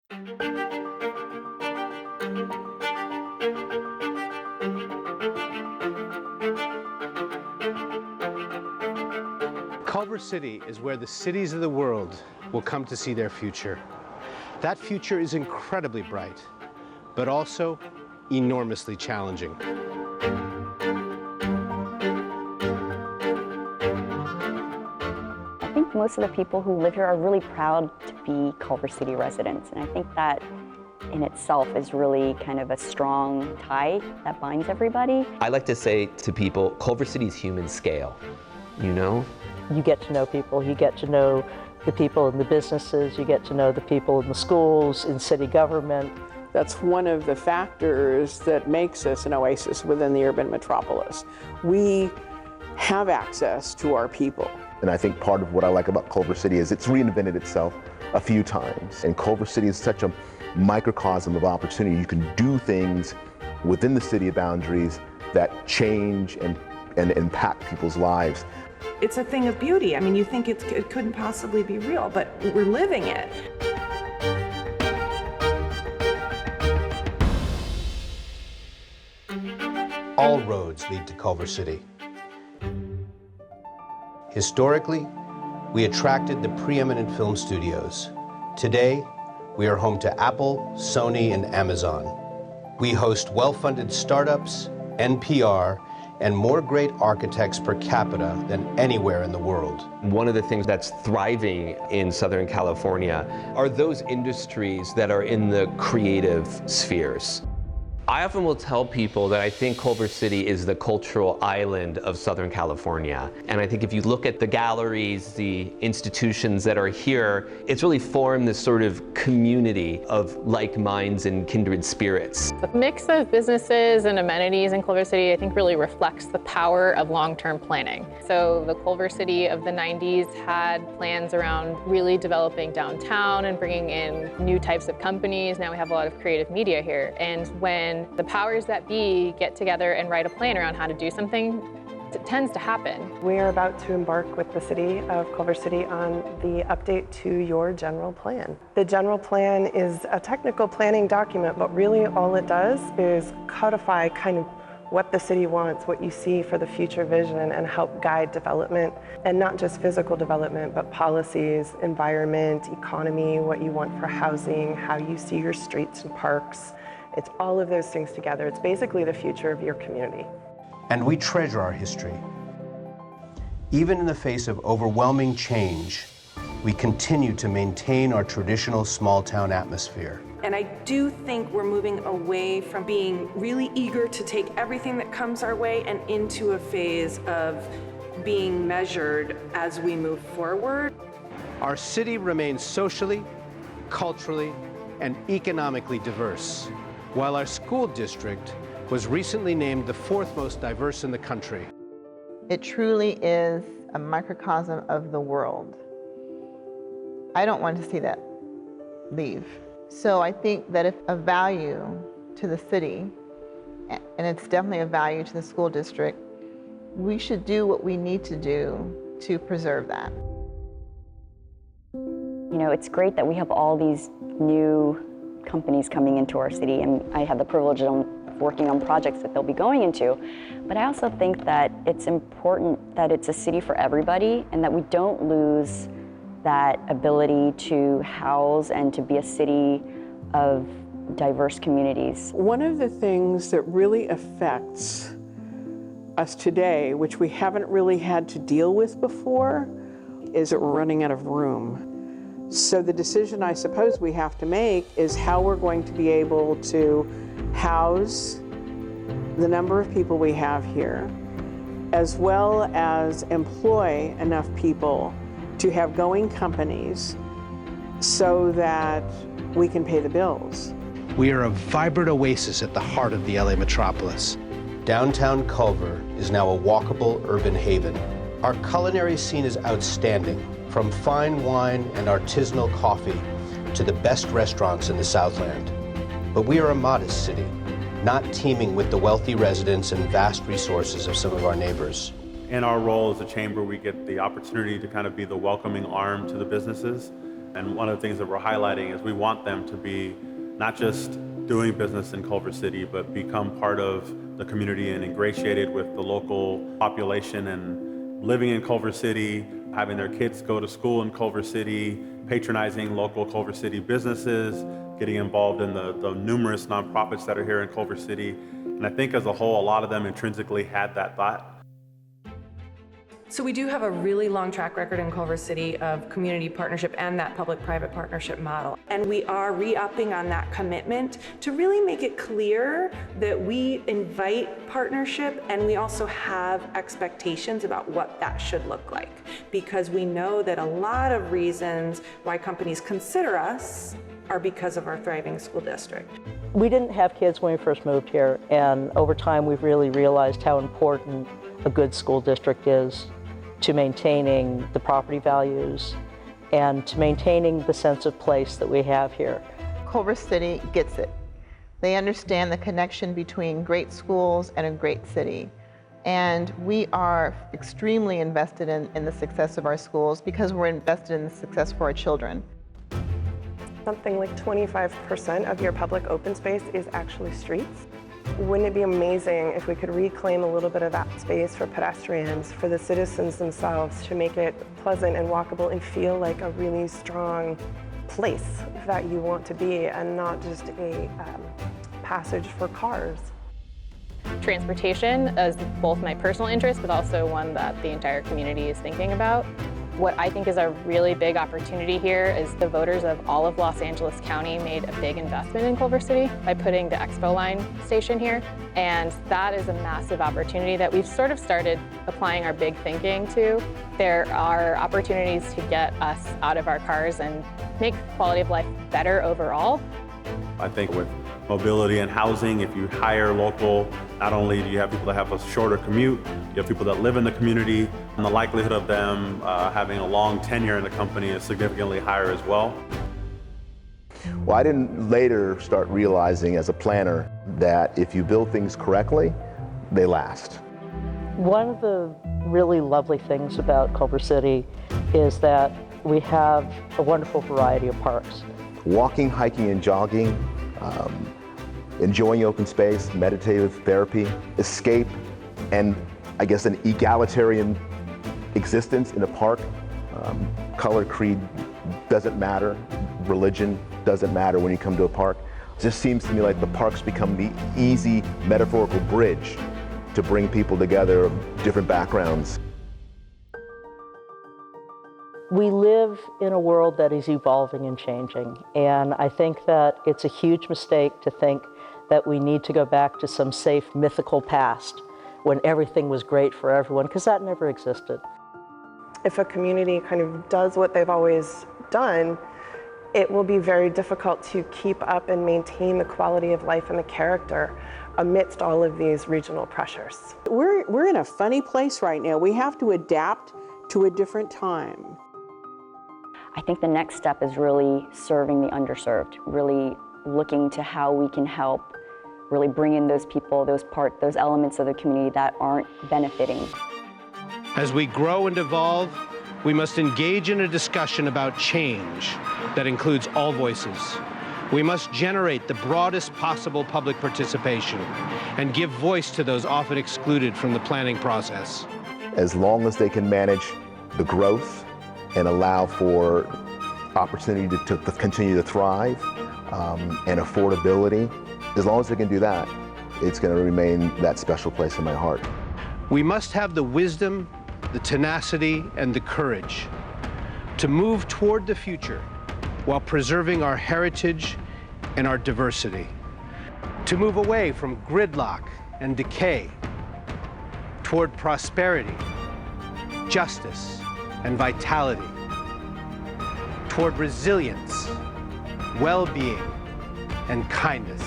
Culver City is where the cities of the world will come to see their future. That future is incredibly bright, but also enormously challenging. I think most of the people who live here are really proud to be Culver City residents, and I think that in itself is really kind of a strong tie that binds everybody. I like to say to people, Culver City's human scale, you know? You get to know people, you get to know the people in the businesses, you get to know the people in the schools, in city government. That's one of the factors that makes us an oasis within the urban metropolis. We have access to our people. And I think part of what I like about Culver City is it's reinvented itself a few times. And Culver City is such a microcosm of opportunity. You can do things within the city boundaries that change and impact people's lives. It's a thing of beauty. I mean, you think it couldn't possibly be real, but we're living it. All roads lead to Culver City. Historically, we attracted the preeminent film studios. Today, we are home to Apple, Sony, and Amazon. We host well-funded startups, NPR, and more great architects per capita than anywhere in the world. One of the things that's thriving in Southern California are those industries that are in the creative spheres. I often will tell people that I think Culver City is the cultural island of Southern California. And I think if you look at the galleries, the institutions that are here, it's really formed this sort of community of like minds and kindred spirits. The mix of businesses and amenities in Culver City, I think, really reflects the power of long-term planning. So the Culver City of the 90s had plans around really developing downtown and bringing in new types of companies. Now we have a lot of creative media here. And when the powers that be get together and write a plan around how to do something, it tends to happen. We are about to embark with the city of Culver City on the update to your general plan. The general plan is a technical planning document, but really all it does is codify kind of what the city wants, what you see for the future vision, and help guide development, and not just physical development, but policies, environment, economy, what you want for housing, how you see your streets and parks. It's all of those things together. It's basically the future of your community. And we treasure our history. Even in the face of overwhelming change, we continue to maintain our traditional small-town atmosphere. And I do think we're moving away from being really eager to take everything that comes our way and into a phase of being measured as we move forward. Our city remains socially, culturally, and economically diverse, while our school district was recently named the 4th most diverse in the country. It truly is a microcosm of the world. I don't want to see that leave. So I think that if a value to the city, and it's definitely a value to the school district, we should do what we need to do to preserve that. You know, it's great that we have all these new companies coming into our city, and I have the privilege of working on projects that they'll be going into. But I also think that it's important that it's a city for everybody, and that we don't lose that ability to house and to be a city of diverse communities. One of the things that really affects us today, which we haven't really had to deal with before, is that we're running out of room. So the decision I suppose we have to make is how we're going to be able to house the number of people we have here, as well as employ enough people to have going companies so that we can pay the bills. We are a vibrant oasis at the heart of the LA metropolis. Downtown Culver is now a walkable urban haven. Our culinary scene is outstanding, from fine wine and artisanal coffee to the best restaurants in the Southland. But we are a modest city, not teeming with the wealthy residents and vast resources of some of our neighbors. In our role as a chamber, we get the opportunity to kind of be the welcoming arm to the businesses. And one of the things that we're highlighting is we want them to be not just doing business in Culver City, but become part of the community and ingratiated with the local population and living in Culver City, having their kids go to school in Culver City, patronizing local Culver City businesses, getting involved in the numerous nonprofits that are here in Culver City. And I think as a whole, a lot of them intrinsically had that thought. So we do have a really long track record in Culver City of community partnership and that public-private partnership model. And we are re-upping on that commitment to really make it clear that we invite partnership and we also have expectations about what that should look like. Because we know that a lot of reasons why companies consider us are because of our thriving school district. We didn't have kids when we first moved here, and over time we've really realized how important a good school district is to maintaining the property values and to maintaining the sense of place that we have here. Culver City gets it. They understand the connection between great schools and a great city. And we are extremely invested in the success of our schools because we're invested in the success for our children. Something like 25% of your public open space is actually streets. Wouldn't it be amazing if we could reclaim a little bit of that space for pedestrians, for the citizens themselves, to make it pleasant and walkable and feel like a really strong place that you want to be and not just a passage for cars. Transportation is both my personal interest, but also one that the entire community is thinking about. What I think is a really big opportunity here is the voters of all of Los Angeles County made a big investment in Culver City by putting the Expo Line station here. And that is a massive opportunity that we've sort of started applying our big thinking to. There are opportunities to get us out of our cars and make quality of life better overall. I think with mobility and housing, if you hire local, not only do you have people that have a shorter commute, you have people that live in the community, and the likelihood of them having a long tenure in the company is significantly higher as well. Well, I didn't later start realizing as a planner that if you build things correctly, they last. One of the really lovely things about Culver City is that we have a wonderful variety of parks. Walking, hiking, and jogging, enjoying open space, meditative therapy, escape, and I guess an egalitarian existence in a park. Color, creed doesn't matter. Religion doesn't matter when you come to a park. It just seems to me like the parks become the easy metaphorical bridge to bring people together of different backgrounds. We live in a world that is evolving and changing, and I think that it's a huge mistake to think that we need to go back to some safe mythical past when everything was great for everyone, because that never existed. If a community kind of does what they've always done, it will be very difficult to keep up and maintain the quality of life and the character amidst all of these regional pressures. We're in a funny place right now. We have to adapt to a different time. I think the next step is really serving the underserved, really looking to how we can help really bring in those people, those elements of the community that aren't benefiting. As we grow and evolve, we must engage in a discussion about change that includes all voices. We must generate the broadest possible public participation and give voice to those often excluded from the planning process. As long as they can manage the growth and allow for opportunity to continue to thrive and affordability, as long as they can do that, it's going to remain that special place in my heart. We must have the wisdom, the tenacity, and the courage to move toward the future while preserving our heritage and our diversity, to move away from gridlock and decay toward prosperity, justice, and vitality, toward resilience, well-being, and kindness.